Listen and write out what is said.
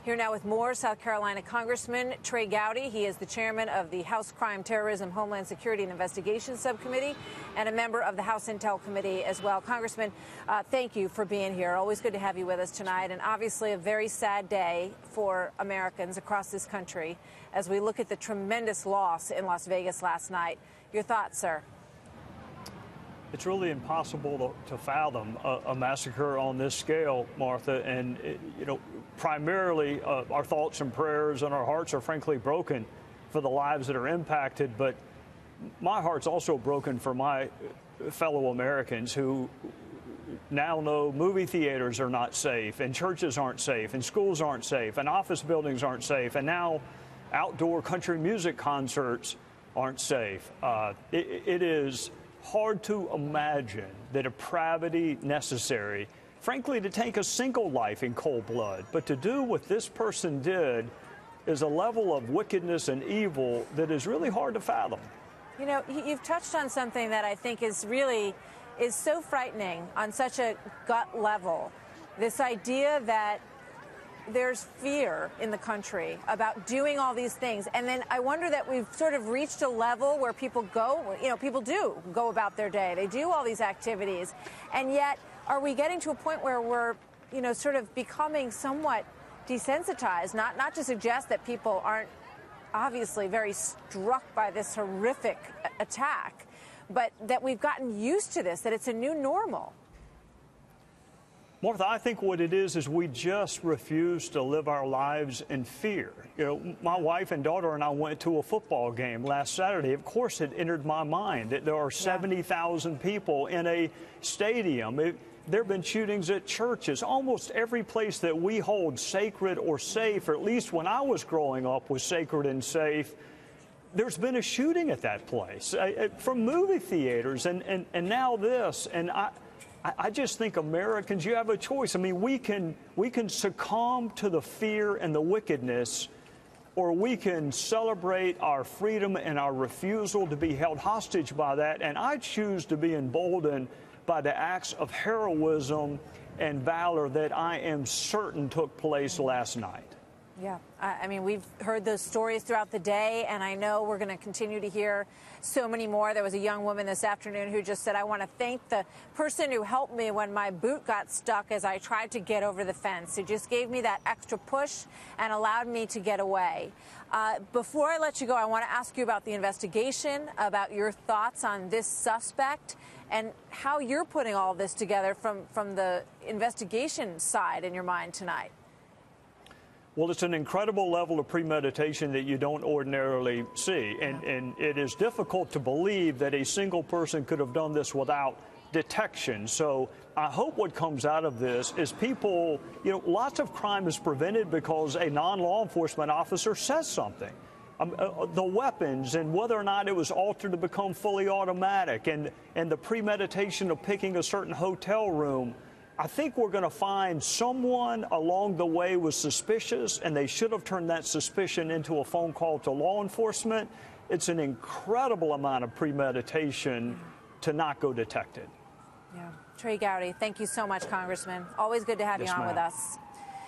Here now with more South Carolina Congressman Trey Gowdy. He is the chairman of the House Crime, Terrorism, Homeland Security and Investigation Subcommittee and a member of the House Intel Committee as well. Congressman, thank you for being here. Always good to have you with us tonight. And obviously a very sad day for Americans across this country as we look at the tremendous loss in Las Vegas last night. Your thoughts, sir? It's really impossible to fathom a massacre on this scale, Martha. And, primarily our thoughts and prayers and our hearts are frankly broken for the lives that are impacted. But my heart's also broken for my fellow Americans who now know movie theaters are not safe and churches aren't safe and schools aren't safe and office buildings aren't safe. And now outdoor country music concerts aren't safe. It is hard to imagine the depravity necessary, frankly, to take a single life in cold blood. But to do what this person did is a level of wickedness and evil that is really hard to fathom. You know, you've touched on something that I think is so frightening on such a gut level. This idea that there's fear in the country about doing all these things. And then I wonder that we've sort of reached a level where people people do go about their day. They do all these activities. And yet, are we getting to a point where we're, sort of becoming somewhat desensitized? Not to suggest that people aren't obviously very struck by this horrific attack, but that we've gotten used to this, that it's a new normal. Martha, I think what it is we just refuse to live our lives in fear. My wife and daughter and I went to a football game last Saturday. Of course, it entered my mind that there are 70,000 people in a stadium. There have been shootings at churches. Almost every place that we hold sacred or safe, or at least when I was growing up was sacred and safe, there's been a shooting at that place from movie theaters and now this. And I just think Americans, you have a choice. I mean, we can succumb to the fear and the wickedness, or we can celebrate our freedom and our refusal to be held hostage by that. And I choose to be emboldened by the acts of heroism and valor that I am certain took place last night. Yeah, I mean, we've heard those stories throughout the day, and I know we're going to continue to hear so many more. There was a young woman this afternoon who just said, I want to thank the person who helped me when my boot got stuck as I tried to get over the fence. Who just gave me that extra push and allowed me to get away. Before I let you go, I want to ask you about the investigation, about your thoughts on this suspect, and how you're putting all this together from the investigation side in your mind tonight. Well, it's an incredible level of premeditation that you don't ordinarily see. And it is difficult to believe that a single person could have done this without detection. So I hope what comes out of this is people, lots of crime is prevented because a non-law enforcement officer says something. The weapons and whether or not it was altered to become fully automatic and the premeditation of picking a certain hotel room. I think we're going to find someone along the way was suspicious, and they should have turned that suspicion into a phone call to law enforcement. It's an incredible amount of premeditation to not go detected. Yeah. Trey Gowdy, thank you so much, Congressman. Always good to have you on with us.